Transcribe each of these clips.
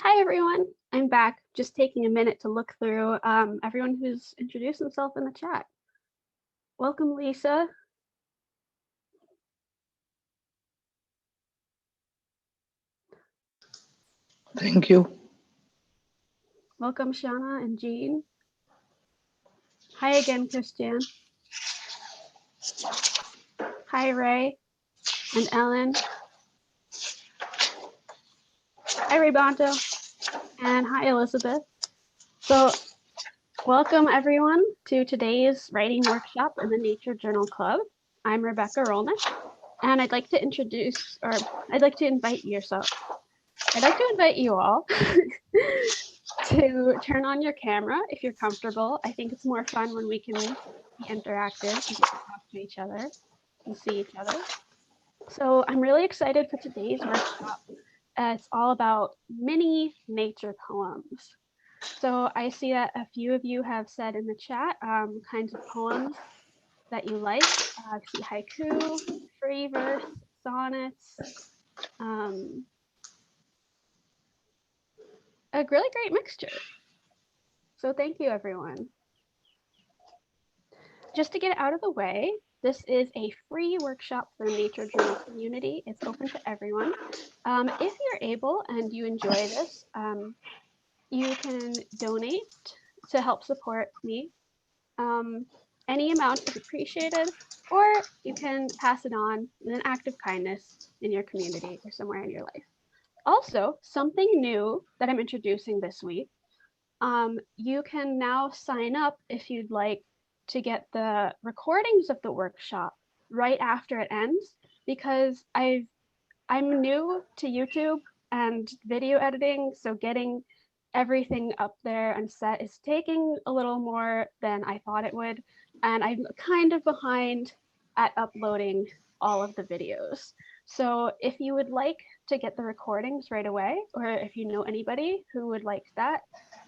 Hi, everyone. I'm back, just taking a minute to look through everyone who's introduced themselves in the chat. Welcome, Lisa. Thank you. Welcome, Shauna and Jean. Hi again, Christian. Hi, Ray and Ellen. Hi, Raybonto. And hi, Elizabeth. So welcome, everyone, to today's writing workshop in the Nature Journal Club. I'm Rebecca Rolnick, and I'd like to invite you all to turn on your camera if you're comfortable. I think it's more fun when we can be interactive and get to talk to each other and see each other. So I'm really excited for today's workshop. It's all about mini nature poems. So I see that a few of you have said in the chat kinds of poems that you like. I see haiku, free verse, sonnets, a really great mixture. So thank you, everyone. Just to get it out of the way, this is a free workshop for the Nature Journal community. It's open to everyone. If you're able and you enjoy this, you can donate to help support me. Any amount is appreciated, or you can pass it on in an act of kindness in your community or somewhere in your life. Also, something new that I'm introducing this week, you can now sign up if you'd like to get the recordings of the workshop right after it ends, because I'm new to YouTube and video editing, so getting everything up there and set is taking a little more than I thought it would, and I'm kind of behind at uploading all of the videos. So if you would like to get the recordings right away, or if you know anybody who would like that,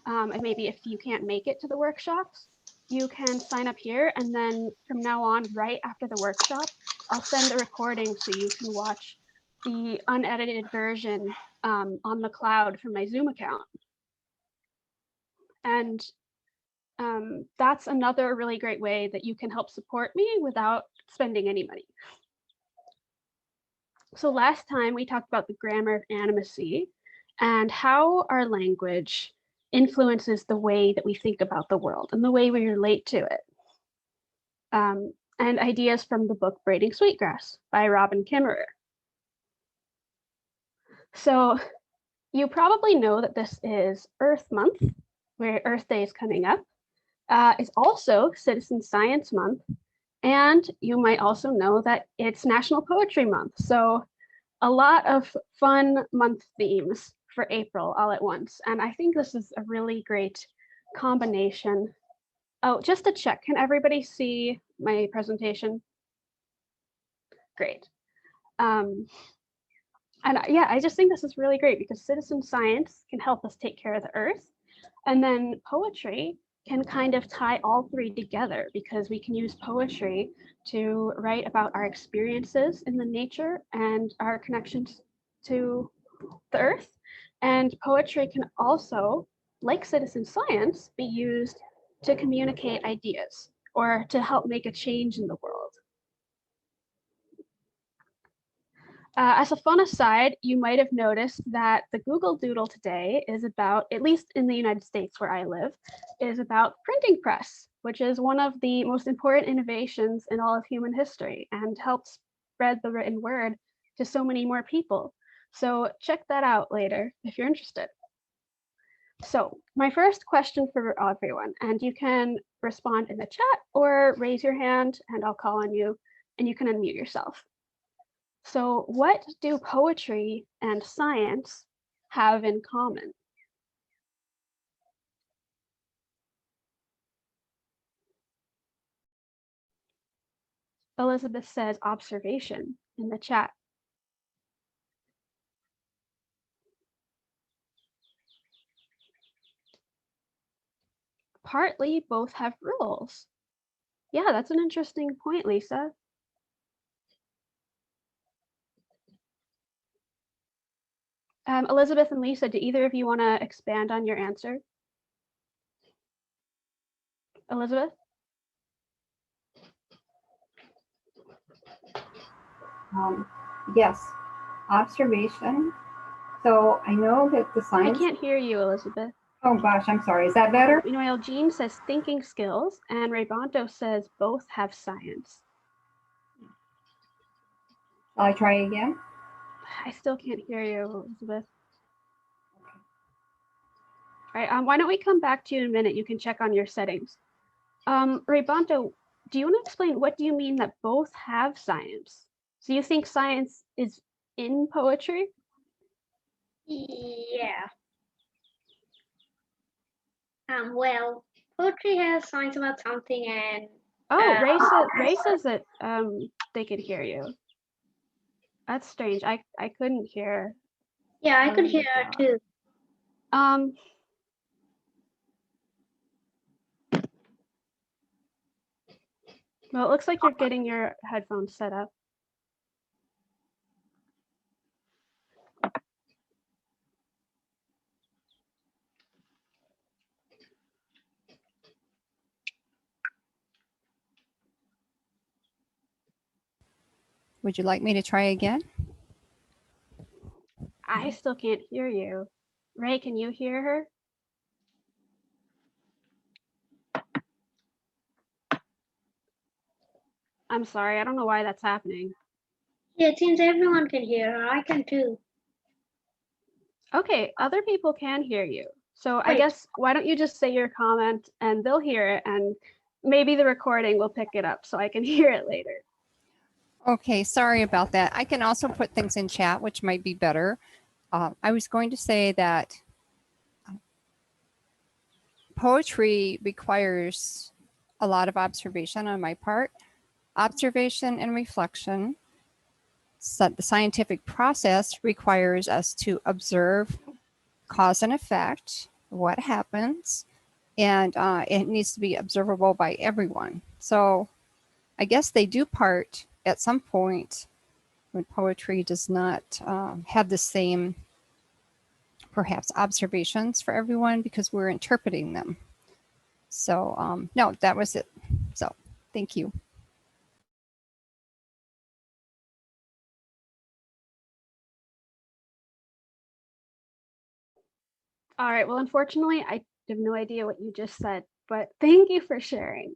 and maybe if you can't make it to the workshops, you can sign up here, and then from now on, right after the workshop, I'll send a recording so you can watch the unedited version on the cloud from my Zoom account. And that's another really great way that you can help support me without spending any money. So last time we talked about the grammar of animacy and how our language influences the way that we think about the world and the way we relate to it. And ideas from the book Braiding Sweetgrass by Robin Kimmerer. So you probably know that this is Earth Month, where Earth Day is coming up. It's also Citizen Science Month, and you might also know that it's National Poetry Month. So a lot of fun month themes for April all at once. And I think this is a really great combination. Oh, just to check, can everybody see my presentation? Great. And yeah, I just think this is really great because citizen science can help us take care of the earth. And then poetry can kind of tie all three together because we can use poetry to write about our experiences in the nature and our connections to the earth. And poetry can also, like citizen science, be used to communicate ideas or to help make a change in the world. As a fun aside, you might have noticed that the Google Doodle today is about, at least in the United States where I live, is about printing press, which is one of the most important innovations in all of human history and helps spread the written word to so many more people. So check that out later if you're interested. So my first question for everyone, and you can respond in the chat or raise your hand and I'll call on you and you can unmute yourself. So what do poetry and science have in common? Elizabeth says observation in the chat. Partly both have rules. Yeah, that's an interesting point, Lisa. Elizabeth and Lisa, do either of you want to expand on your answer? Elizabeth? Yes, observation. So I know that the I science. can't hear you, Elizabeth. Oh gosh, I'm sorry. Is that better? Meanwhile, Jean says thinking skills, and Raybonto says both have science. Shall I try again? I still can't hear you, Elizabeth. All right, why don't we come back to you in a minute? You can check on your settings. Raybonto, do you want to explain what do you mean that both have science? So you think science is in poetry? Yeah. Well, poetry has science about something, and Oh, Ray says that they could hear you. That's strange. I couldn't hear. yeah, I could hear her too. Um, well, it looks like you're getting your headphones set up. Would you like me to try again? I still can't hear you. Ray, can you hear her? I'm sorry, I don't know why that's happening. Yeah, it seems everyone can hear her. I can too. Okay, other people can hear you. So I Great. guess why don't you just say your comment and they'll hear it, and maybe the recording will pick it up so I can hear it later. Okay, sorry about that. I can also put things in chat, which might be better. I was going to say that poetry requires a lot of observation on my part, observation and reflection. So the scientific process requires us to observe cause and effect, what happens, and it needs to be observable by everyone. So I guess they do part at some point when poetry does not have the same, perhaps, observations for everyone because we're interpreting them. So no, that was it. So thank you. All right, well, unfortunately, I have no idea what you just said, but thank you for sharing.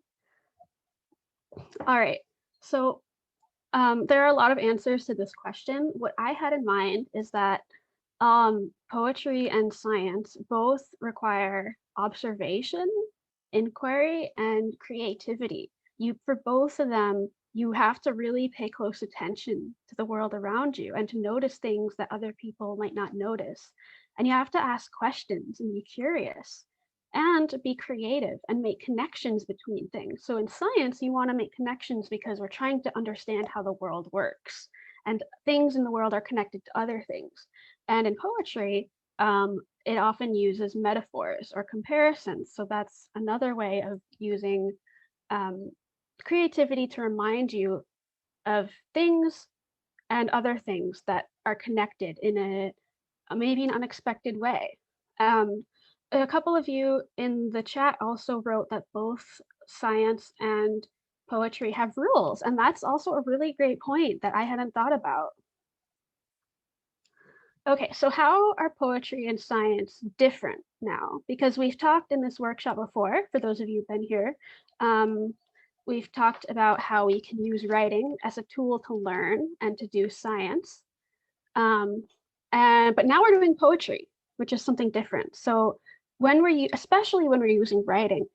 All right, so there are a lot of answers to this question. What I had in mind is that poetry and science both require observation, inquiry, and creativity. For both of them, you have to really pay close attention to the world around you and to notice things that other people might not notice. And you have to ask questions and be curious and be creative and make connections between things. So in science, you want to make connections because we're trying to understand how the world works, and things in the world are connected to other things. And in poetry, it often uses metaphors or comparisons. So that's another way of using creativity to remind you of things and other things that are connected in a maybe an unexpected way. Um, a couple of you in the chat also wrote that both science and poetry have rules, and that's also a really great point that I hadn't thought about. Okay, so how are poetry and science different now? Because we've talked in this workshop before, for those of you who've been here, we've talked about how we can use writing as a tool to learn and to do science. But now we're doing poetry, which is something different. So especially when we're using writing,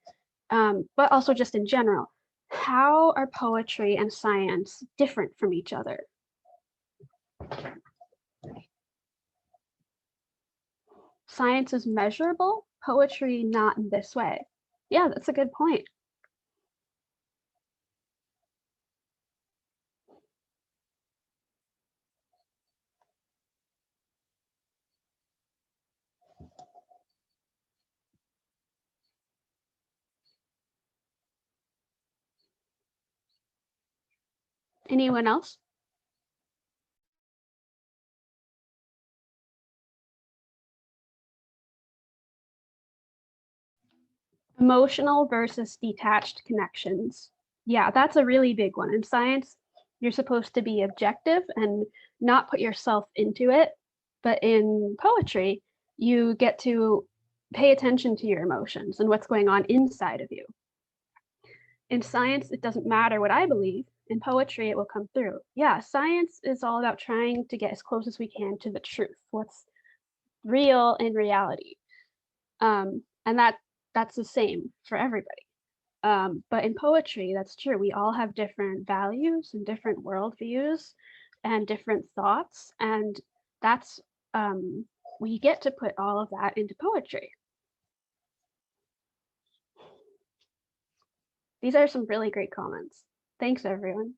but also just in general, how are poetry and science different from each other? Science is measurable, poetry not in this way. Yeah, that's a good point. Anyone else? Emotional versus detached connections. Yeah, that's a really big one. In science, you're supposed to be objective and not put yourself into it. But in poetry, you get to pay attention to your emotions and what's going on inside of you. In science, it doesn't matter what I believe. In poetry, it will come through. Yeah, science is all about trying to get as close as we can to the truth, what's real in reality. And that's the same for everybody. But in poetry, that's true. We all have different values and different worldviews and different thoughts, and that's we get to put all of that into poetry. These are some really great comments. Thanks, everyone.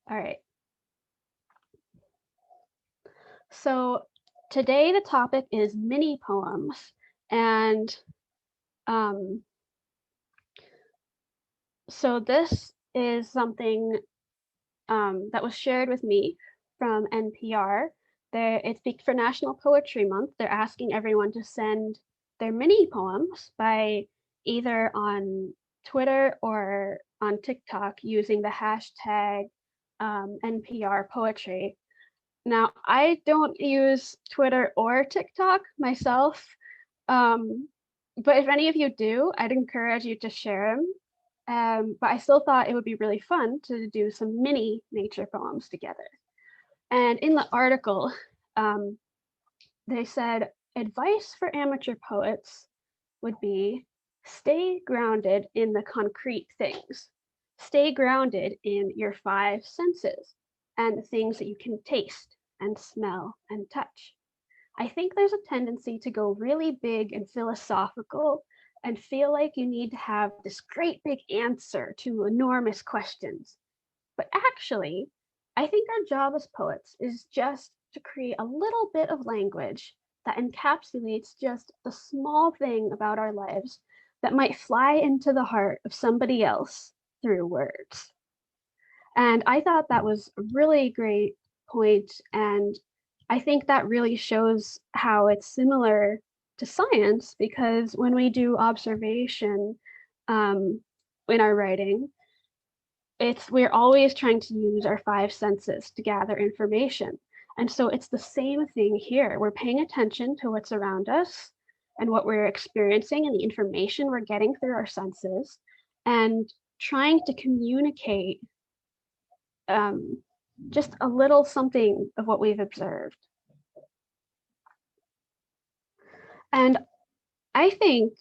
All right. So today the topic is mini poems, and so this is something that was shared with me from NPR. It's for National Poetry Month. They're asking everyone to send their mini poems by either on Twitter or on TikTok using the hashtag NPR poetry. Now, I don't use Twitter or TikTok myself, but if any of you do, I'd encourage you to share them. But I still thought it would be really fun to do some mini nature poems together. And in the article, they said advice for amateur poets would be stay grounded in the concrete things. Stay grounded in your five senses and the things that you can taste and smell and touch. I think there's a tendency to go really big and philosophical and feel like you need to have this great big answer to enormous questions. But actually, I think our job as poets is just to create a little bit of language that encapsulates just the small thing about our lives that might fly into the heart of somebody else through words. And I thought that was a really great point, and I think that really shows how it's similar to science, because when we do observation in our writing, we're always trying to use our five senses to gather information. And so it's the same thing here. We're paying attention to what's around us and what we're experiencing and the information we're getting through our senses, and trying to communicate just a little something of what we've observed. And I think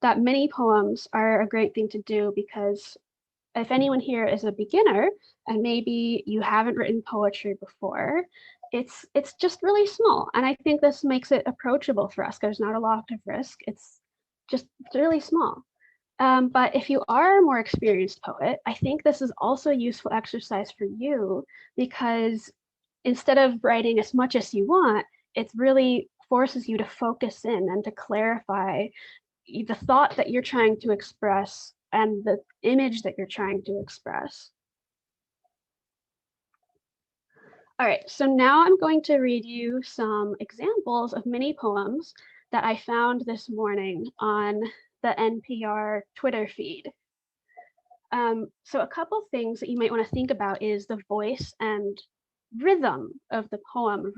that mini poems are a great thing to do, because if anyone here is a beginner and maybe you haven't written poetry before, it's just really small. And I think this makes it approachable for us. There's not a lot of risk. It's just really small. But if you are a more experienced poet, I think this is also a useful exercise for you, because instead of writing as much as you want, it really forces you to focus in and to clarify the thought that you're trying to express and the image that you're trying to express. All right, so now I'm going to read you some examples of mini poems that I found this morning on the NPR Twitter feed. So a couple things that you might want to think about is the voice and rhythm of the poem,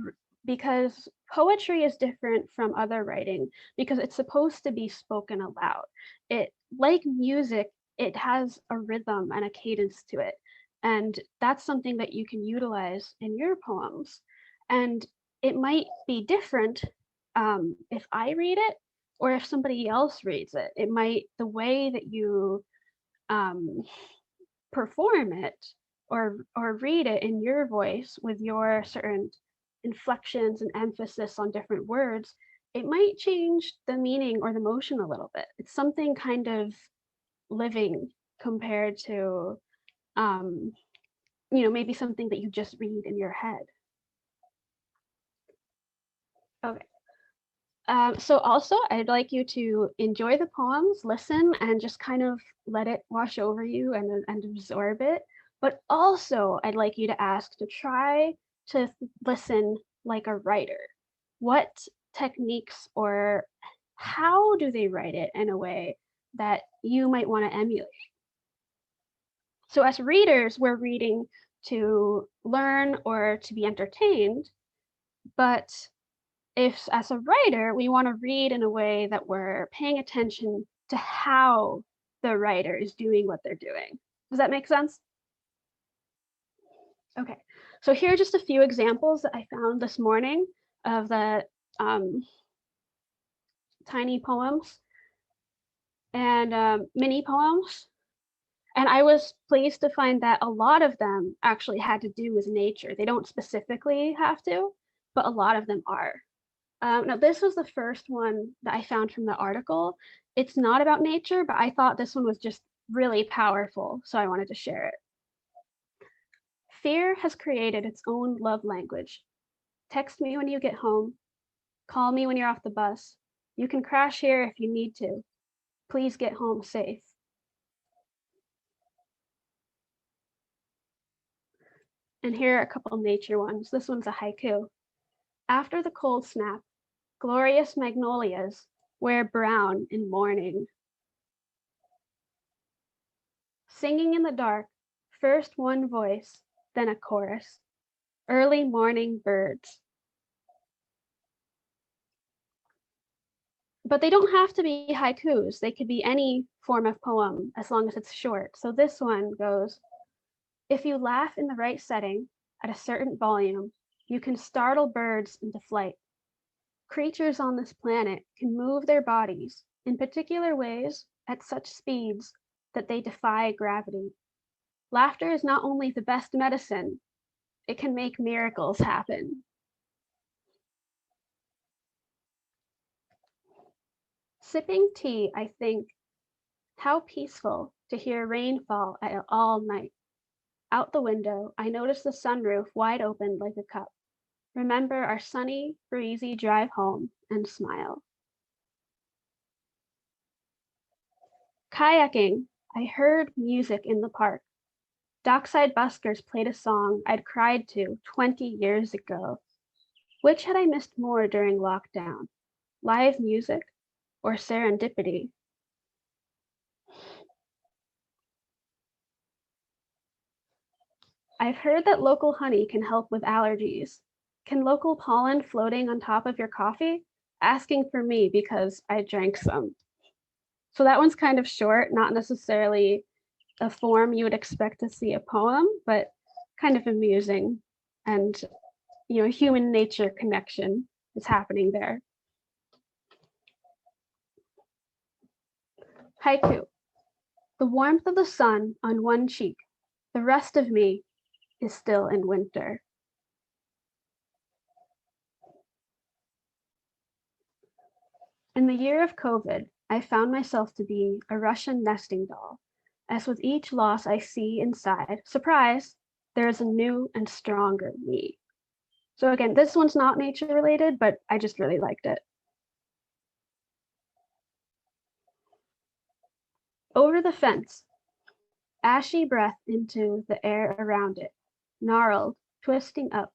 because poetry is different from other writing because it's supposed to be spoken aloud. It, like music, it has a rhythm and a cadence to it. And that's something that you can utilize in your poems. And it might be different if I read it or if somebody else reads it. It might, the way that you perform it or read it in your voice with your certain inflections and emphasis on different words, it might change the meaning or the motion a little bit. It's something kind of living compared to maybe something that you just read in your head. Okay. So also, I'd like you to enjoy the poems, listen, and just kind of let it wash over you and absorb it. But also, I'd like you to ask to try to listen like a writer. What techniques or how do they write it in a way that you might want to emulate? So as readers, we're reading to learn or to be entertained, but if as a writer, we want to read in a way that we're paying attention to how the writer is doing what they're doing. Does that make sense? Okay, so here are just a few examples that I found this morning of the tiny poems and mini poems. And I was pleased to find that a lot of them actually had to do with nature. They don't specifically have to, but a lot of them are. Now, this was the first one that I found from the article. It's not about nature, but I thought this one was just really powerful, so I wanted to share it. Fear has created its own love language. Text me when you get home. Call me when you're off the bus. You can crash here if you need to. Please get home safe. And here are a couple nature ones. This one's a haiku. After the cold snap, glorious magnolias wear brown in mourning. Singing in the dark, first one voice, then a chorus. Early morning birds. But they don't have to be haikus. They could be any form of poem as long as it's short. So this one goes, if you laugh in the right setting at a certain volume, you can startle birds into flight. Creatures on this planet can move their bodies in particular ways at such speeds that they defy gravity. Laughter is not only the best medicine, it can make miracles happen. Sipping tea, I think, how peaceful to hear rain fall all night. Out the window, I notice the sunroof wide open like a cup. Remember our sunny, breezy drive home and smile. Kayaking, I heard music in the park. Dockside buskers played a song I'd cried to 20 years ago. Which had I missed more during lockdown? Live music or serendipity? I've heard that local honey can help with allergies. Can local pollen floating on top of your coffee? Asking for me because I drank some. So that one's kind of short, not necessarily a form you would expect to see a poem, but kind of amusing. And, human nature connection is happening there. Haiku. The warmth of the sun on one cheek, the rest of me is still in winter. In the year of COVID, I found myself to be a Russian nesting doll. As with each loss I see inside, surprise, there is a new and stronger me. So again, this one's not nature related, but I just really liked it. Over the fence, ashy breath into the air around it, gnarled, twisting up,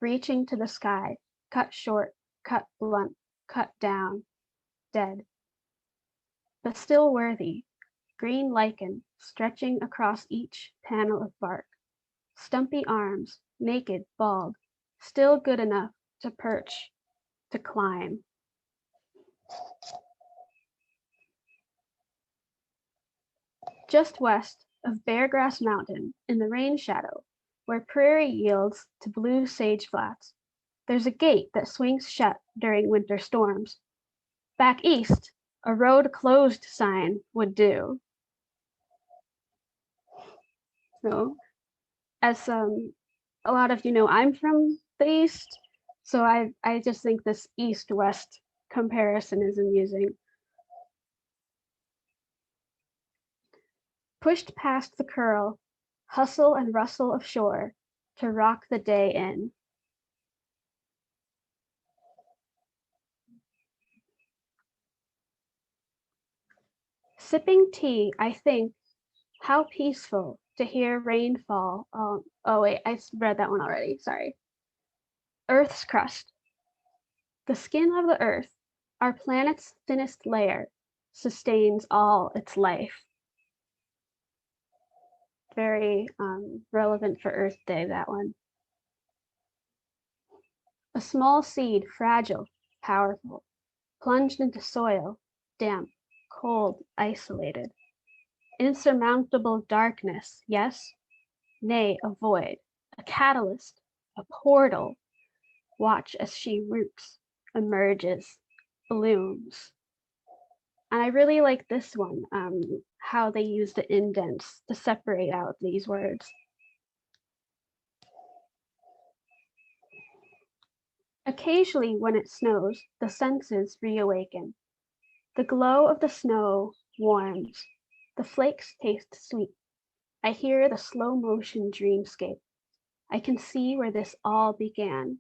reaching to the sky, cut short, cut blunt, cut down, dead. But still worthy, green lichen stretching across each panel of bark, stumpy arms, naked, bald, still good enough to perch, to climb. Just west of Beargrass Mountain, in the rain shadow, where prairie yields to blue sage flats, there's a gate that swings shut during winter storms. Back east, a road closed sign would do. So, as a lot of you know, I'm from the east, so I just think this east-west comparison is amusing. Pushed past the curl, hustle and rustle of shore to rock the day in. Sipping tea, I think, how peaceful to hear rain fall. Oh wait, I read that one already, sorry. Earth's crust. The skin of the earth, Our planet's thinnest layer sustains all its life. Very relevant for Earth Day, that one. A small seed, fragile, powerful, plunged into soil, damp, cold, isolated. Insurmountable darkness, yes? Nay, a void, a catalyst, a portal. Watch as she roots, emerges, blooms. And I really like this one, how they use the indents to separate out these words. Occasionally, when it snows, the senses reawaken. The glow of the snow warms. The flakes taste sweet. I hear the slow motion dreamscape. I can see where this all began.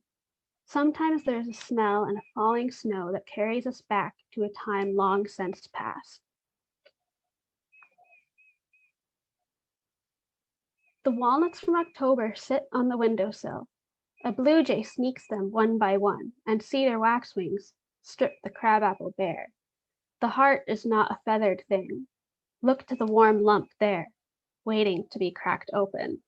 Sometimes there's a smell and a falling snow that carries us back to a time long since past. The walnuts from October sit on the windowsill. A blue jay sneaks them one by one, and cedar waxwings strip the crabapple bare. The heart is not a feathered thing. Look to the warm lump there, waiting to be cracked open.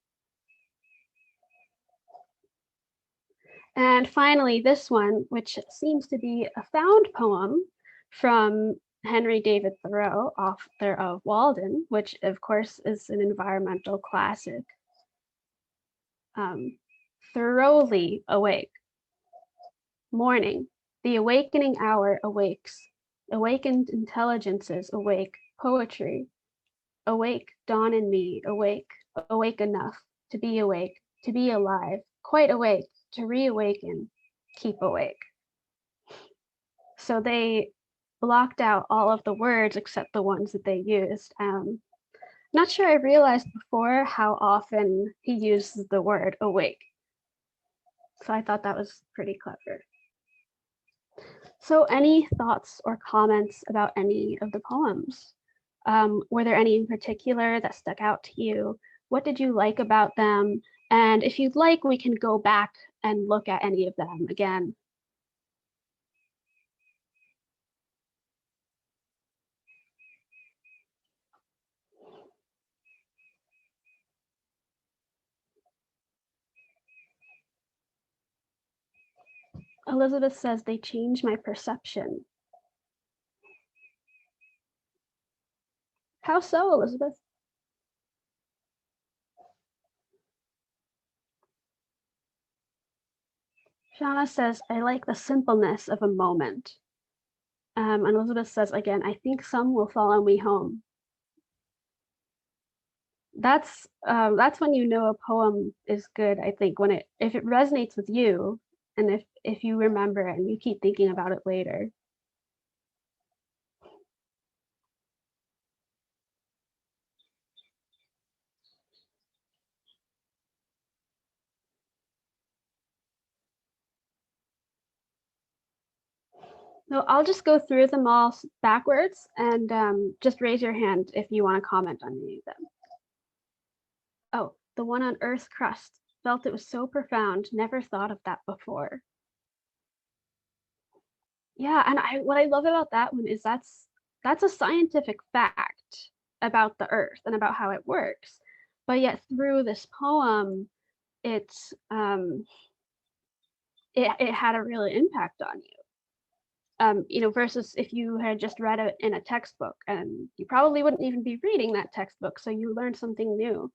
And finally, this one, which seems to be a found poem from Henry David Thoreau, author of Walden, which of course is an environmental classic. Thoroughly awake. Morning, the awakening hour awakes. Awakened intelligences awake. Poetry. Awake, dawn in me, awake. Awake enough to be awake, to be alive. Quite awake, to reawaken, keep awake. So they blocked out all of the words except the ones that they used. Not sure I realized before how often he uses the word awake. So I thought that was pretty clever. So any thoughts or comments about any of the poems? Were there any in particular that stuck out to you? What did you like about them? And if you'd like, we can go back and look at any of them again. Elizabeth says they changed my perception. How so, Elizabeth? Shauna says, I like the simpleness of a moment. And Elizabeth says, again, I think some will follow me home. That's when you know a poem is good, I think, when if it resonates with you, and if you remember it and you keep thinking about it later. So I'll just go through them all backwards, and just raise your hand if you want to comment on any of them. Oh, the one on Earth Crust. Felt it was so profound, never thought of that before. Yeah, and what I love about that one is that's a scientific fact about the Earth and about how it works. But yet through this poem, it had a real impact on you. You know, versus if you had just read it in a textbook, and you probably wouldn't even be reading that textbook, so you learned something new.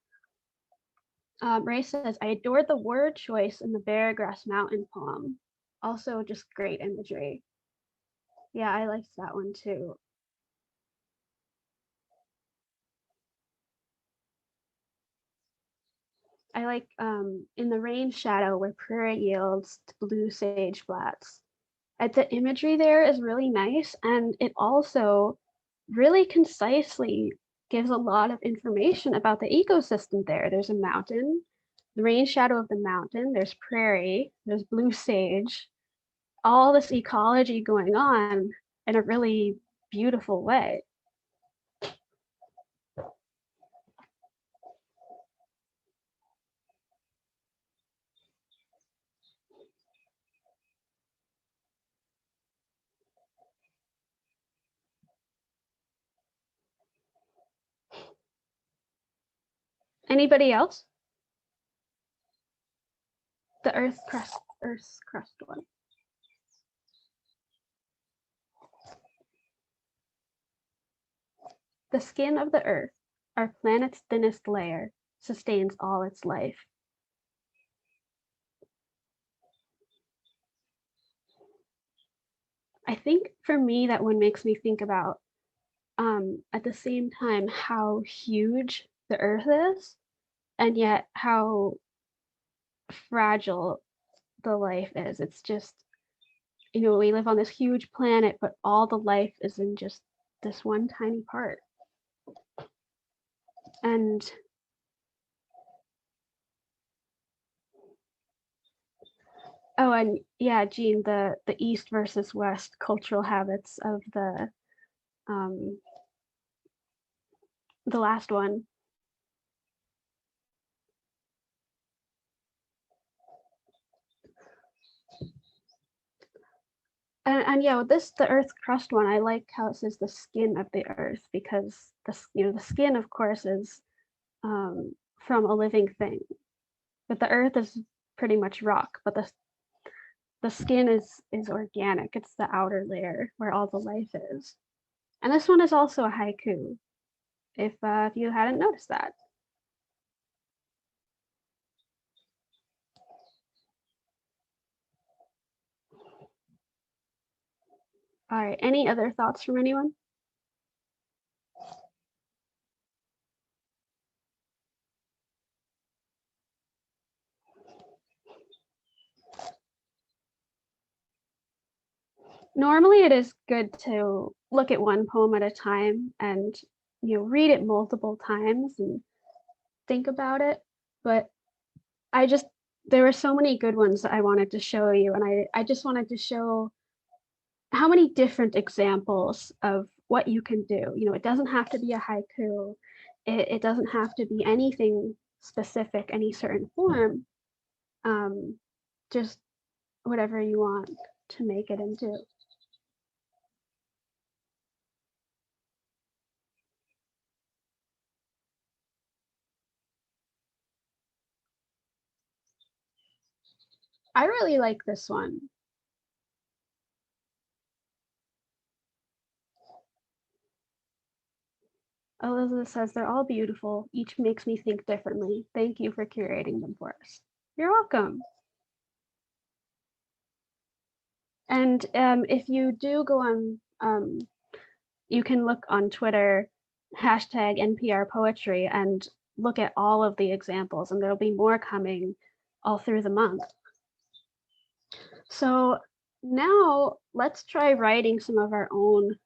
Ray says, I adored the word choice in the Bear Grass Mountain poem. Also just great imagery. Yeah, I liked that one too. I like in the rain shadow where prairie yields to blue sage flats. The imagery there is really nice, and it also really concisely gives a lot of information about the ecosystem there. There's a mountain, the rain shadow of the mountain, there's prairie, there's blue sage, all this ecology going on in a really beautiful way. Anybody else? The Earth's crust one. The skin of the Earth, our planet's thinnest layer, sustains all its life. I think for me, that one makes me think about, at the same time, how huge the Earth is, and yet how fragile the life is. It's just, we live on this huge planet, but all the life is in just this one tiny part. And oh, and yeah, Jean, the East versus West cultural habits of the last one. And yeah, with the Earth crust one, I like how it says the skin of the Earth, because the skin, of course, is from a living thing, but the Earth is pretty much rock, but the skin is organic. It's the outer layer where all the life is. And this one is also a haiku, if you hadn't noticed that. All right, any other thoughts from anyone? Normally it is good to look at one poem at a time and read it multiple times and think about it, but there were so many good ones that I wanted to show you, and I just wanted to show how many different examples of what you can do. It doesn't have to be a haiku. It doesn't have to be anything specific, any certain form. Just whatever you want to make it into. I really like this one. Elizabeth says, they're all beautiful. Each makes me think differently. Thank you for curating them for us. You're welcome. And if you do go on, you can look on Twitter, #NPR Poetry, and look at all of the examples, and there'll be more coming all through the month. So now let's try writing some of our own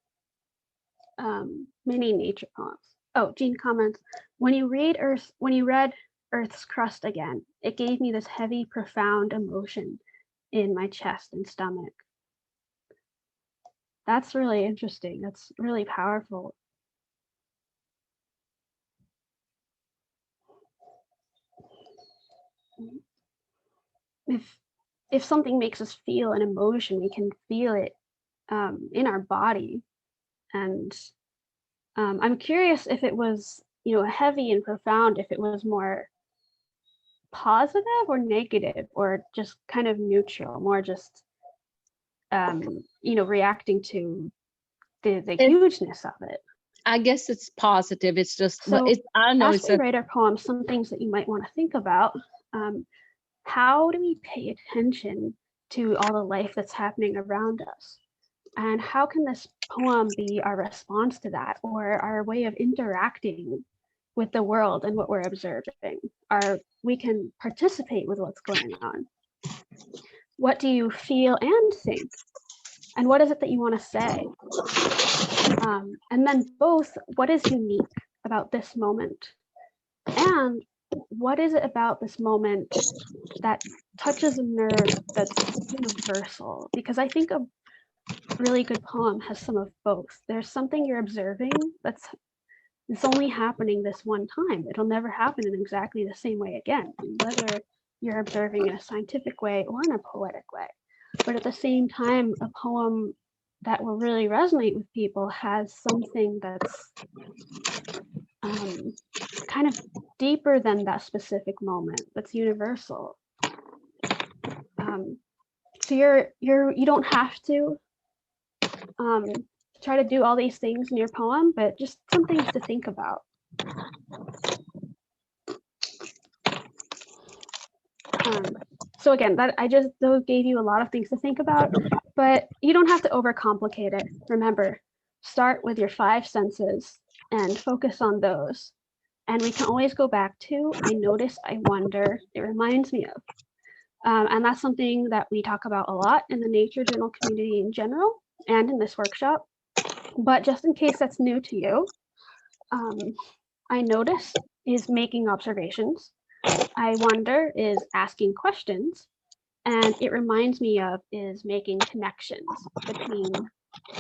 mini nature poems. Oh, Jean comments, when you read Earth's Crust again, it gave me this heavy, profound emotion in my chest and stomach. That's really interesting. That's really powerful. If something makes us feel an emotion, we can feel it in our body. And I'm curious if it was, heavy and profound, if it was more positive or negative, or just kind of neutral, more just, reacting to the hugeness of it. I guess it's positive. It's just, So I know as we write our poems, some things that you might want to think about. How do we pay attention to all the life that's happening around us? And how can this poem be our response to that, or our way of interacting with the world and what we're observing? We can participate with what's going on. What do you feel and think? And what is it that you want to say? And then both, what is unique about this moment? And what is it about this moment that touches a nerve that's universal? Because I think a really good poem has some of both. There's something you're observing it's only happening this one time. It'll never happen in exactly the same way again, whether you're observing in a scientific way or in a poetic way. But at the same time, a poem that will really resonate with people has something that's kind of deeper than that specific moment. That's universal. So you don't have to try to do all these things in your poem, but just some things to think about. So again, those gave you a lot of things to think about, but you don't have to overcomplicate it. Remember, start with your 5 senses and focus on those. And we can always go back to, I notice, I wonder, it reminds me of. And that's something that we talk about a lot in the nature journal community in general and in this workshop. But just in case that's new to you, I notice is making observations. I wonder is asking questions. And it reminds me of is making connections between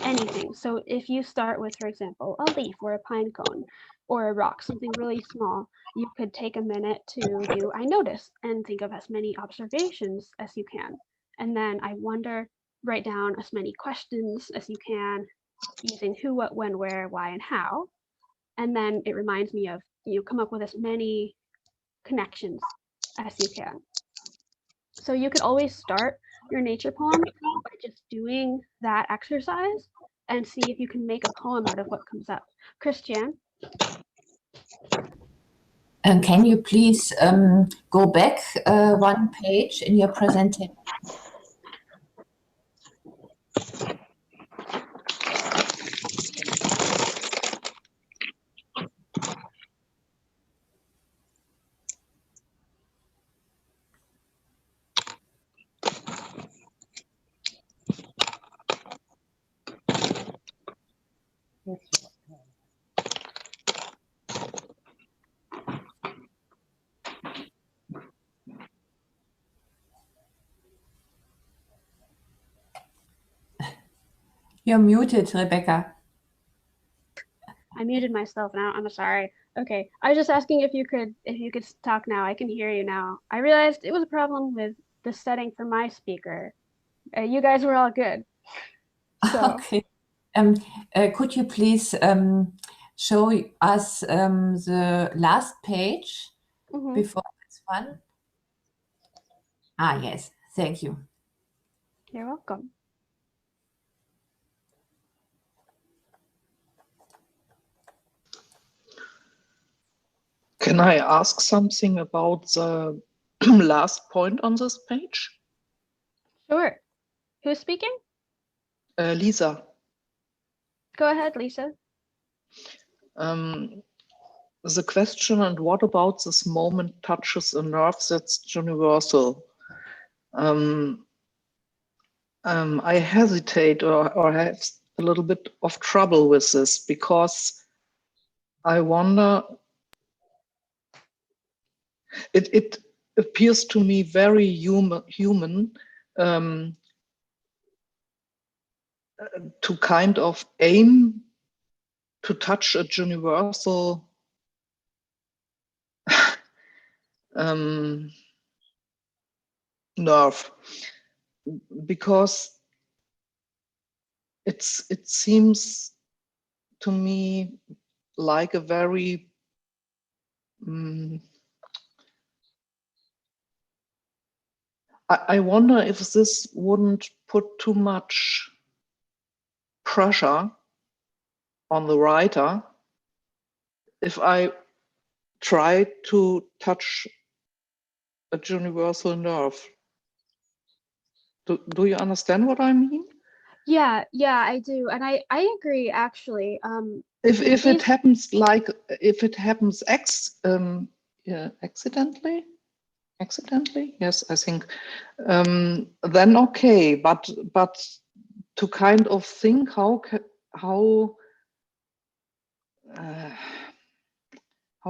anything. So if you start with, for example, a leaf or a pine cone or a rock, something really small, you could take a minute to do I notice and think of as many observations as you can. And then I wonder, write down as many questions as you can using who, what, when, where, why, and how. And then it reminds me of you come up with as many connections as you can. So you could always start your nature poem by just doing that exercise and see if you can make a poem out of what comes up. Christian? Can you please go back 1 page in your presentation? You're muted, Rebecca. I muted myself now. I'm sorry. Okay, I was just asking if you could talk now. I can hear you now. I realized it was a problem with the setting for my speaker. You guys were all good. So. Okay. Could you please show us the last page before this one? Ah, yes. Thank you. You're welcome. Can I ask something about the last point on this page? Sure. Who's speaking? Lisa. Go ahead, Lisa. The question, and what about this moment touches a nerve that's universal? I hesitate or have a little bit of trouble with this because I wonder, it appears to me very human to kind of aim to touch a universal nerve, because it seems to me like a very I wonder if this wouldn't put too much pressure on the writer if I try to touch a universal nerve. Do you understand what I mean? Yeah, I do, and I agree actually. If it happens accidentally, yes, I think, then okay, but to kind of think how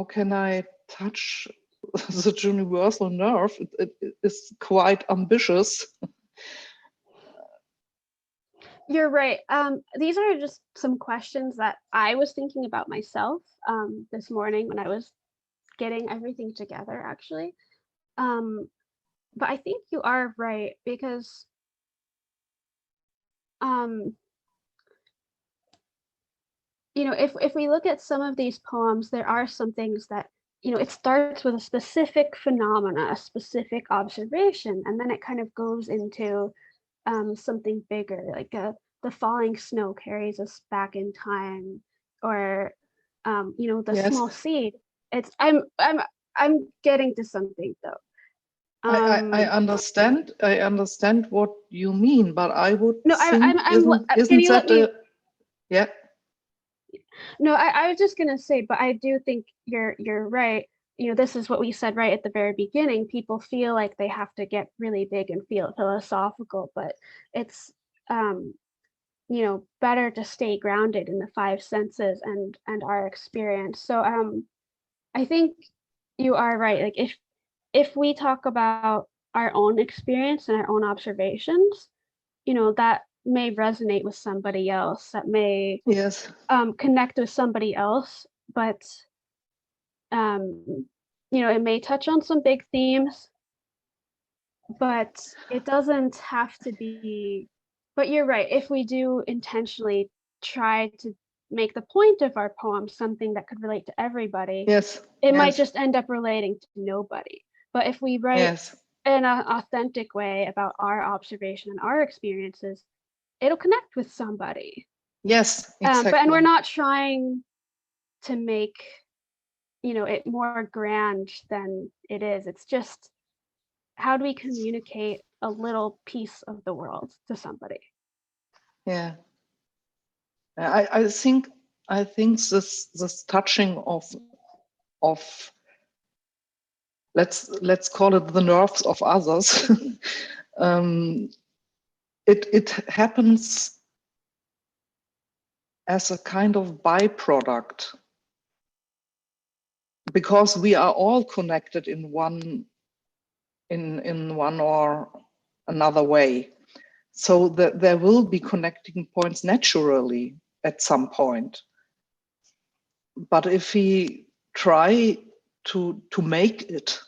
can I touch the universal nerve? It is quite ambitious. You're right. These are just some questions that I was thinking about myself this morning when I was getting everything together, actually. But I think you are right because you know, if we look at some of these poems, there are some things that it starts with a specific phenomena, a specific observation, and then it kind of goes into something bigger, like the falling snow carries us back in time, or the Yes. small seed. It's I'm getting to something though. I understand. I understand what you mean, but I would No, think can isn't you let that me? a yeah? No, I was just gonna say, but I do think you're right. This is what we said right at the very beginning. People feel like they have to get really big and feel philosophical, but it's better to stay grounded in the five senses and our experience. So I think you are right. Like if we talk about our own experience and our own observations, that may resonate with somebody else, that may Yes. connect with somebody else, but it may touch on some big themes, but it doesn't have to be. But you're right, if we do intentionally try to make the point of our poem something that could relate to everybody, Yes. it might Yes. just end up relating to nobody. But if we write Yes. in an authentic way about our observation and our experiences, it'll connect with somebody. Yes. And we're Exactly. not trying to make it more grand than it is. It's just, how do we communicate a little piece of the world to somebody? Yeah. I think this touching of let's call it the nerves of others. It happens as a kind of byproduct because we are all connected in one or another way. So that there will be connecting points naturally at some point. But if we try to make it,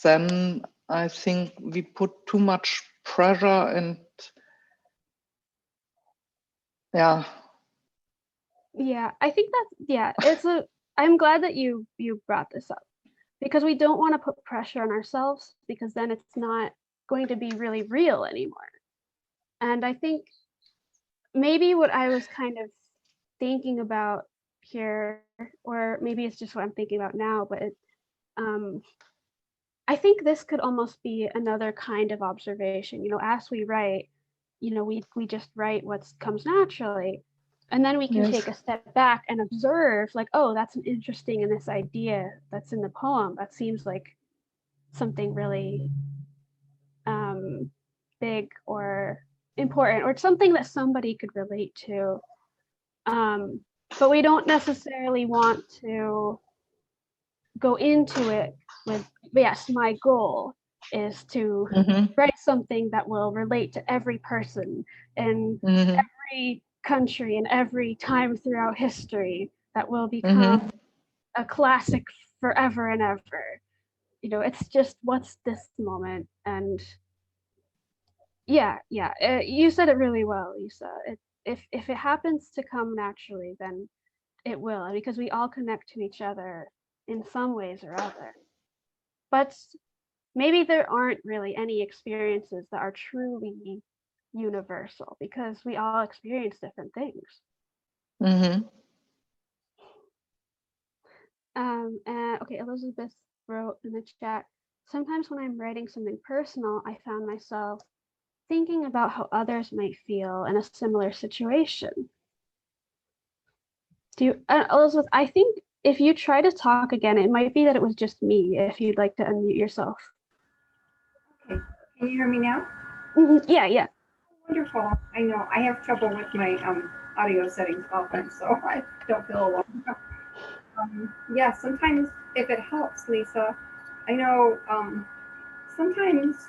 then I think we put too much pressure and yeah. Yeah, I think I'm glad that you brought this up, because we don't want to put pressure on ourselves, because then it's not going to be really real anymore. And I think maybe what I was kind of thinking about here, or maybe it's just what I'm thinking about now, but I think this could almost be another kind of observation. As we write, we just write what comes naturally. And then we can Yes. take a step back and observe, like, oh, that's an interesting in this idea that's in the poem. That seems like something really big or important, or something that somebody could relate to. But we don't necessarily want to go into it with, yes, my goal is to Mm-hmm. write something that will relate to every person in Mm-hmm. every country and every time throughout history, that will become Mm-hmm. a classic forever and ever. It's just, what's this moment? And yeah, you said it really well, Lisa. If it happens to come naturally, then it will, because we all connect to each other in some ways or other. But maybe there aren't really any experiences that are truly universal, because we all experience different things. Mm-hmm. And okay, Elizabeth wrote in the chat, sometimes when I'm writing something personal, I found myself thinking about how others might feel in a similar situation. Elizabeth, I think if you try to talk again, it might be that it was just me, if you'd like to unmute yourself. Okay. Can you hear me now? Yeah. Wonderful. I know I have trouble with my audio settings often, so I don't feel alone. Yeah, sometimes if it helps, Lisa, I know sometimes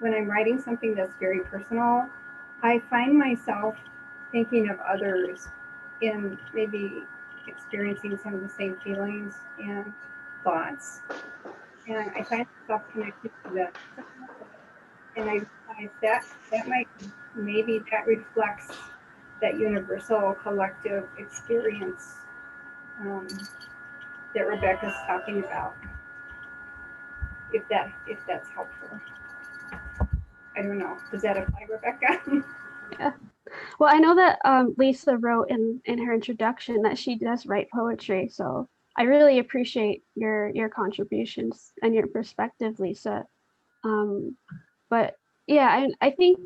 when I'm writing something that's very personal, I find myself thinking of others in maybe experiencing some of the same feelings and thoughts. And I find myself connected to that. And I realize that might, maybe that reflects that universal collective experience. that Rebecca's talking about. If that's helpful. I don't know. Does that apply, Rebecca? Yeah. Well, I know that Lisa wrote in her introduction that she does write poetry, so I really appreciate your contributions and your perspective, Lisa. But yeah, I think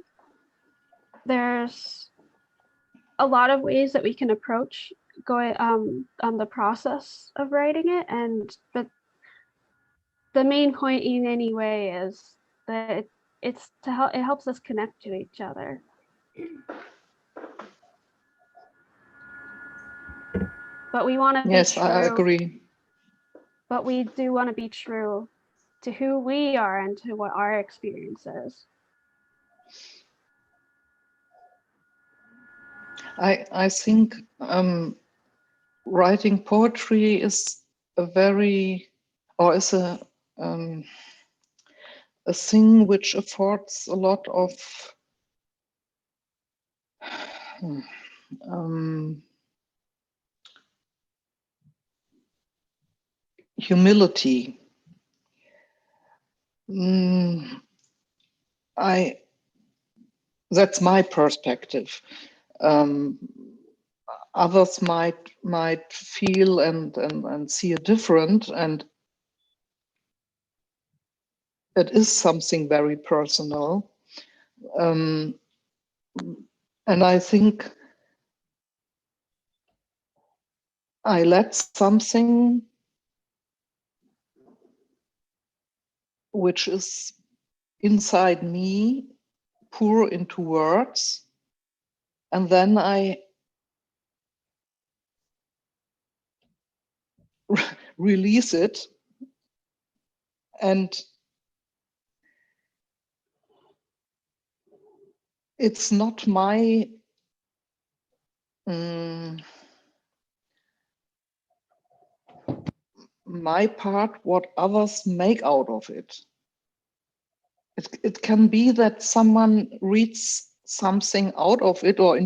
there's a lot of ways that we can approach going on the process of writing it, and but the main point in any way is that it's to help, it helps us connect to each other. But we want to be Yes, true. I agree. But we do want to be true to who we are and to what our experience is. I think writing poetry is a very, or is a thing which affords a lot of humility. That's my perspective. Others might feel and see it different, and it is something very personal. And I think I let something which is inside me pour into words, and then I release it, and it's not my my part what others make out of it. It can be that someone reads something out of it or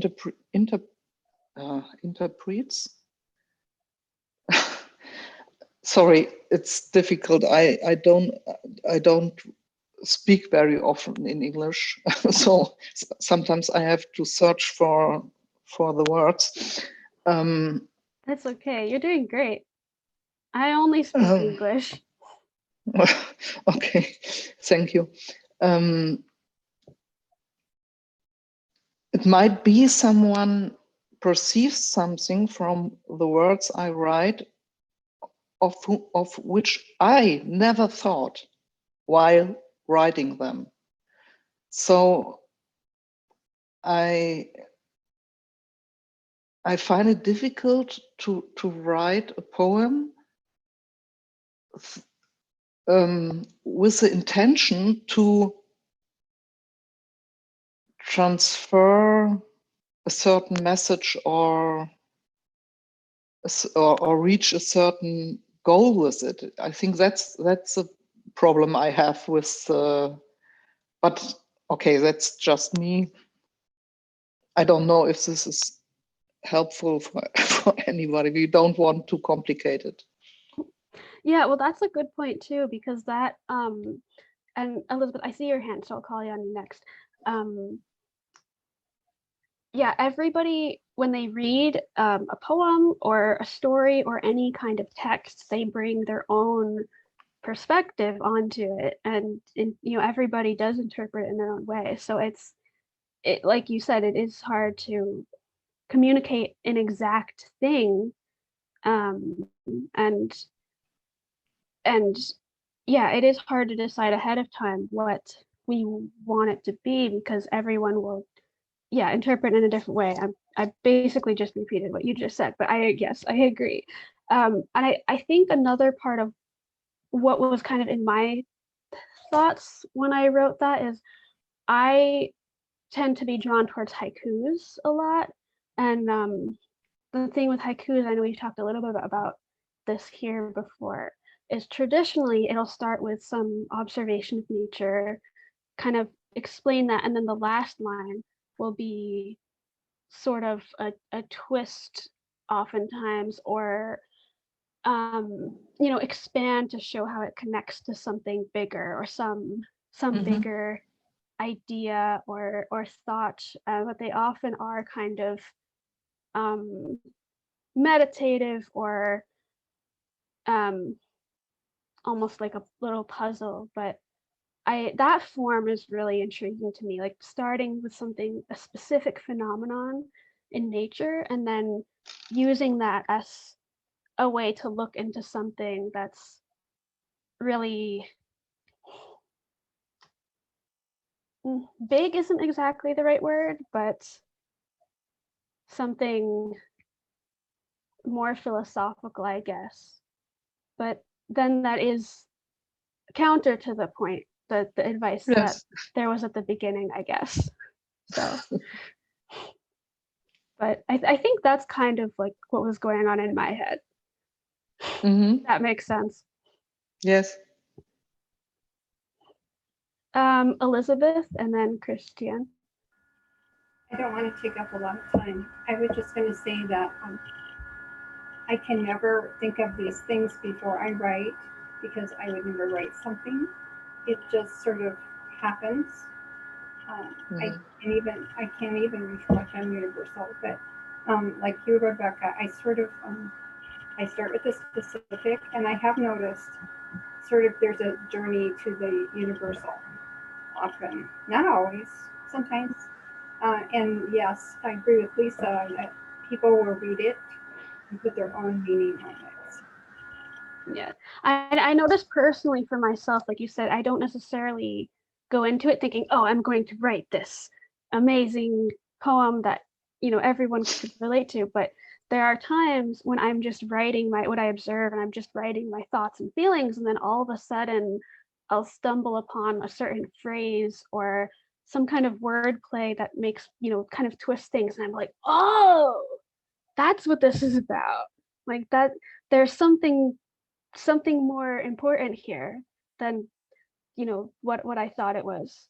interprets. Sorry, it's difficult. I don't speak very often in English, so sometimes I have to search for the words. That's okay. You're doing great. I only speak English. Okay, thank you. It might be someone perceives something from the words I write of which I never thought while writing them. So I find it difficult to write a poem with the intention to transfer a certain message or reach a certain goal with it. I think that's a problem I have with. But okay, that's just me. I don't know if this is helpful for anybody. We don't want to complicate it. Yeah, well, that's a good point too, because that and Elizabeth, I see your hand, so I'll call you on you next. Yeah, everybody, when they read a poem or a story or any kind of text, they bring their own perspective onto it, and you know, everybody does interpret it in their own way. So it like you said, it is hard to communicate an exact thing, um, and and yeah, it is hard to decide ahead of time what we want it to be, because everyone will interpret in a different way. I basically just repeated what you just said, but yes, I agree. And I think another part of what was kind of in my thoughts when I wrote that is I tend to be drawn towards haikus a lot. And the thing with haikus, I know we've talked a little bit about this here before, is traditionally it'll start with some observation of nature, kind of explain that, and then the last line will be sort of a twist oftentimes, or expand to show how it connects to something bigger, or some bigger idea or thought, but they often are kind of meditative, or almost like a little puzzle. But that form is really intriguing to me, like starting with something, a specific phenomenon in nature, and then using that as a way to look into something that's really big isn't exactly the right word, but something more philosophical, I guess. But then that is counter to the point, the advice that Yes. there was at the beginning, I guess. So, but I think that's kind of like what was going on in my head. That makes sense. Yes. Elizabeth, and then Christian. I don't want to take up a lot of time. I was just going to say that I can never think of these things before I write, because I would never write something. It just sort of happens. I can't even reflect on universal, but like you, Rebecca, I sort of I start with the specific, and I have noticed sort of there's a journey to the universal. Often, not always, sometimes. And yes, I agree with Lisa that people will read it and put their own meaning on it. Yeah, I know this personally for myself. Like you said, I don't necessarily go into it thinking, oh, I'm going to write this amazing poem that everyone could relate to. But there are times when I'm just writing what I observe, and I'm just writing my thoughts and feelings, and then all of a sudden I'll stumble upon a certain phrase or some kind of wordplay that makes kind of twist things, and I'm like, oh, that's what this is about. Like that, there's something more important here than what I thought it was.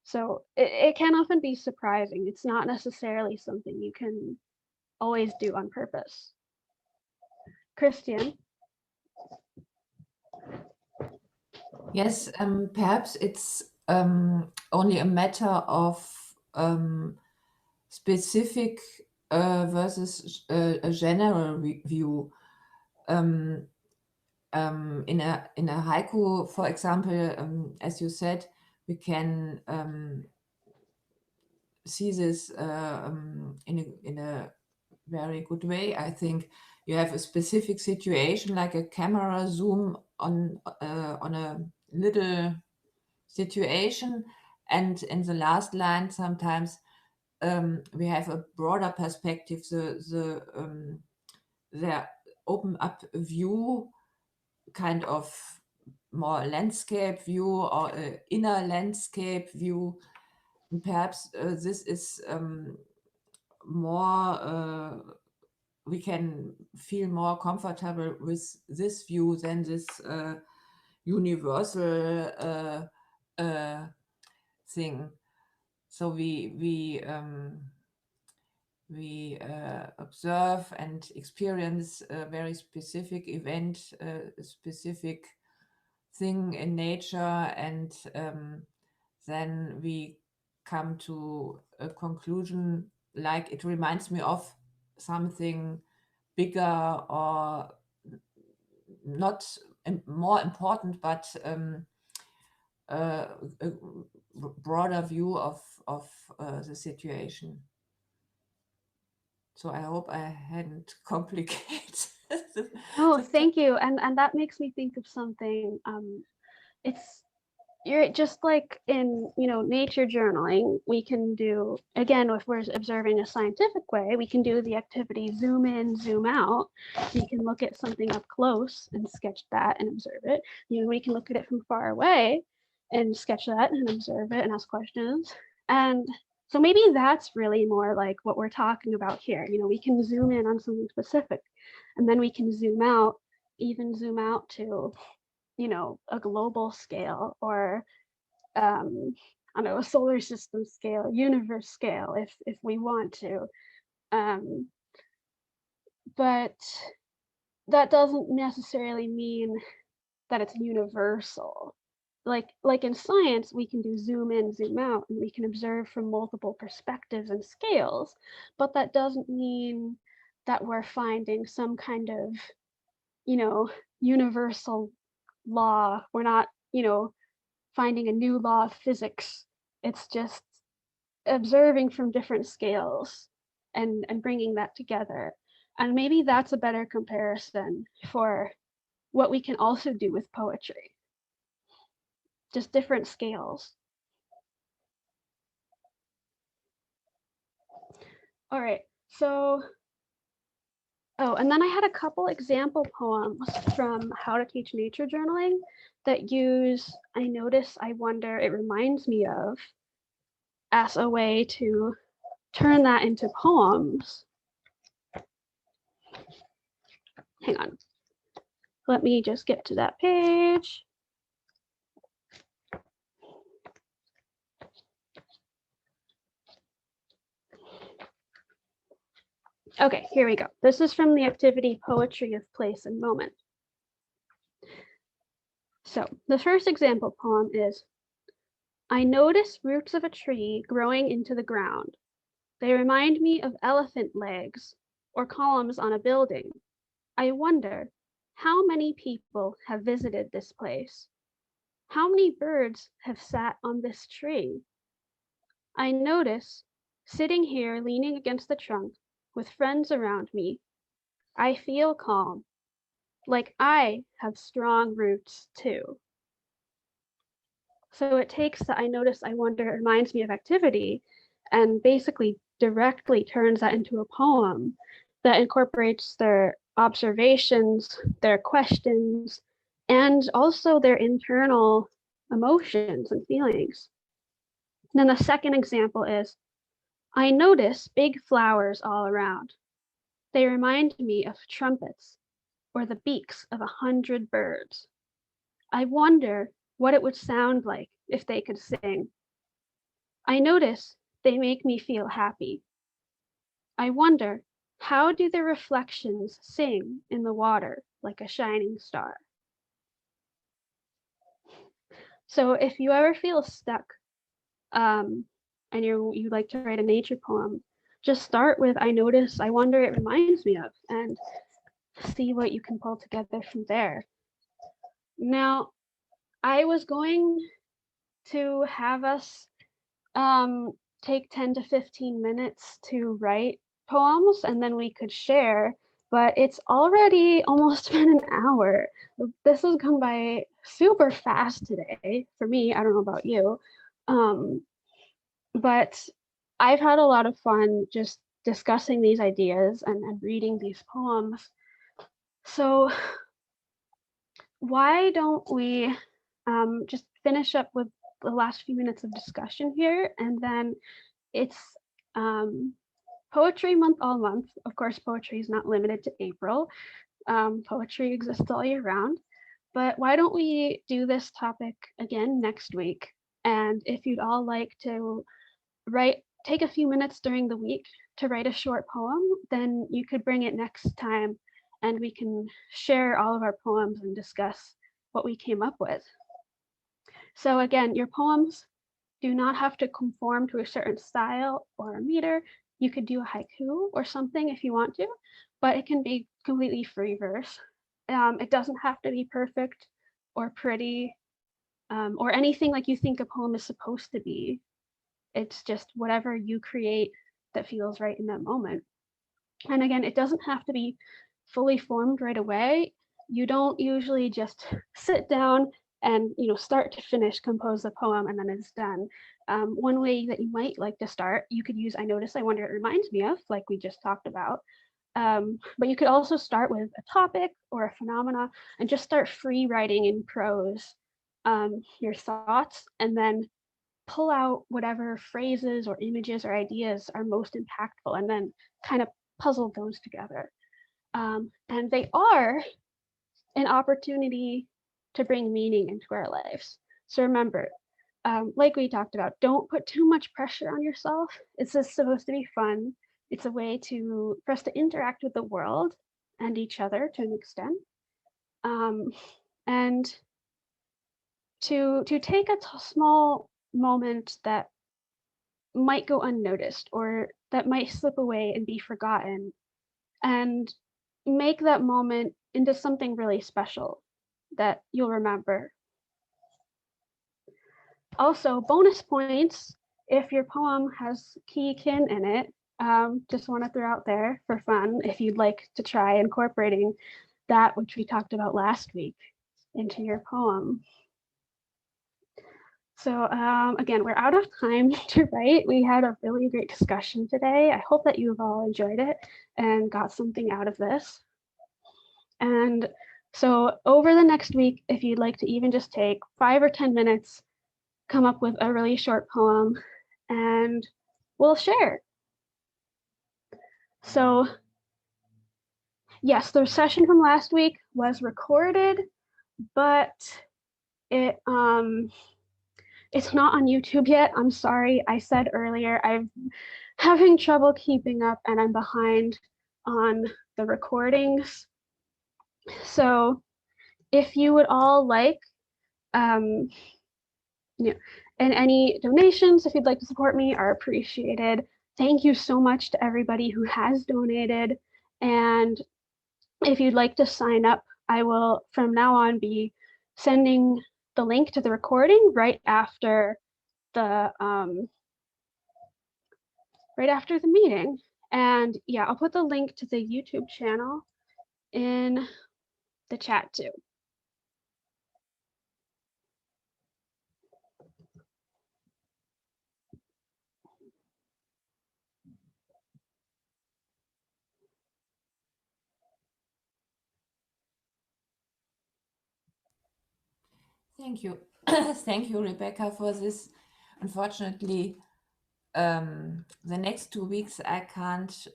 So it can often be surprising. It's not necessarily something you can always do on purpose. Christian. Yes, perhaps it's only a matter of specific versus a general view. In a haiku, for example, as you said, we can see this in a very good way. I think you have a specific situation, like a camera zoom on a little situation, and in the last line sometimes we have a broader perspective, the open up view, kind of more landscape view or inner landscape view. And perhaps this is more we can feel more comfortable with this view than this universal thing. So we observe and experience a very specific event, a specific thing in nature, and then we come to a conclusion, like it reminds me of something bigger or not more important, but a broader view of the situation. So I hope I hadn't complicated. Oh, thank you. And that makes me think of something. You're just like in nature journaling. We can do, again, if we're observing a scientific way, we can do the activity zoom in, zoom out. We can look at something up close and sketch that and observe it. We can look at it from far away and sketch that and observe it and ask questions. And so maybe that's really more like what we're talking about here. We can zoom in on something specific, and then we can zoom out, even zoom out to a global scale, or I don't know, a solar system scale, universe scale, if we want to. But that doesn't necessarily mean that it's universal. Like in science, we can do zoom in, zoom out, and we can observe from multiple perspectives and scales, but that doesn't mean that we're finding some kind of, universal law. We're not, finding a new law of physics. It's just observing from different scales and bringing that together. And maybe that's a better comparison for what we can also do with poetry. Just different scales. All right, so, and then I had a couple example poems from How to Teach Nature Journaling that use I notice, I wonder, it reminds me of, as a way to turn that into poems. Hang on. Let me just get to that page. Okay, here we go. This is from the activity Poetry of Place and Moment. So the first example poem is, I notice roots of a tree growing into the ground. They remind me of elephant legs or columns on a building. I wonder, how many people have visited this place? How many birds have sat on this tree? I notice, sitting here leaning against the trunk with friends around me, I feel calm, like I have strong roots too. So it takes the I notice, I wonder, it reminds me of activity, and basically directly turns that into a poem that incorporates their observations, their questions, and also their internal emotions and feelings. And then the second example is, I notice big flowers all around. They remind me of trumpets or the beaks of 100 birds. I wonder what it would sound like if they could sing. I notice they make me feel happy. I wonder, how do the reflections sing in the water like a shining star? So if you ever feel stuck, and you like to write a nature poem, just start with I notice, I wonder, it reminds me of, and see what you can pull together from there. Now, I was going to have us take 10 to 15 minutes to write poems, and then we could share, but it's already almost been an hour. This has gone by super fast today for me. I don't know about you. But I've had a lot of fun just discussing these ideas and reading these poems. So why don't we just finish up with the last few minutes of discussion here, and then it's Poetry Month all month. Of course, poetry is not limited to April. Poetry exists all year round. But why don't we do this topic again next week? And if you'd all like to take a few minutes during the week to write a short poem, then you could bring it next time and we can share all of our poems and discuss what we came up with. So again, your poems do not have to conform to a certain style or a meter. You could do a haiku or something if you want to, but it can be completely free verse. It doesn't have to be perfect or pretty or anything like you think a poem is supposed to be. It's just whatever you create that feels right in that moment. And again, it doesn't have to be fully formed right away. You don't usually just sit down and start to finish compose a poem and then it's done. One way that you might like to start, you could use I notice, I wonder, it reminds me of, like we just talked about. But you could also start with a topic or a phenomena and just start free writing in prose your thoughts, and then pull out whatever phrases or images or ideas are most impactful and then kind of puzzle those together. And they are an opportunity to bring meaning into our lives. So remember, like we talked about, don't put too much pressure on yourself. It's just supposed to be fun. It's a way for us to interact with the world and each other to an extent. And to take a small moment that might go unnoticed or that might slip away and be forgotten, and make that moment into something really special that you'll remember. Also, bonus points if your poem has key kin in it. Just want to throw out there for fun if you'd like to try incorporating that which we talked about last week into your poem. So again, we're out of time to write. We had a really great discussion today. I hope that you've all enjoyed it and got something out of this. And so over the next week, if you'd like to even just take 5 or 10 minutes, come up with a really short poem and we'll share. So yes, the session from last week was recorded, but it's not on YouTube yet. I'm sorry. I said earlier, I'm having trouble keeping up and I'm behind on the recordings. So if you would all like, and any donations, if you'd like to support me, are appreciated. Thank you so much to everybody who has donated. And if you'd like to sign up, I will from now on be sending the link to the recording right after the meeting. And yeah, I'll put the link to the YouTube channel in the chat too. Thank you. Thank you, Rebecca, for this. Unfortunately, the next 2 weeks I can't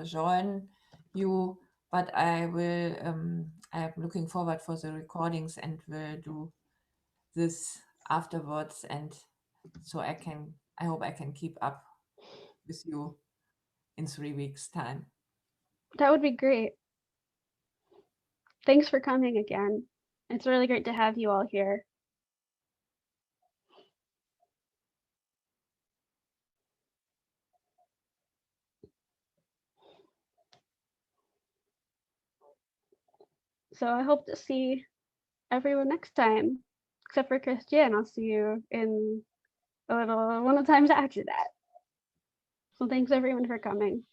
join you, but I will. I'm looking forward for the recordings and will do this afterwards, and so I hope I can keep up with you in 3 weeks' time. That would be great. Thanks for coming again. It's really great to have you all here. So I hope to see everyone next time, except for Christian. I'll see you in one of the times after that. So thanks everyone for coming.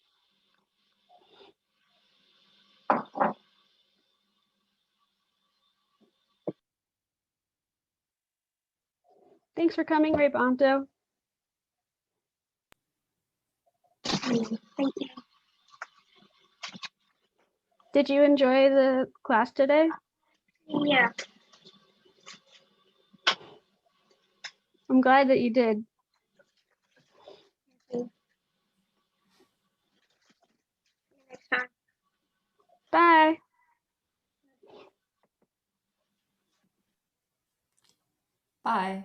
Thanks for coming, Ray Bonto. Thank you. Did you enjoy the class today? Yeah. I'm glad that you did. Next time. Bye. Bye.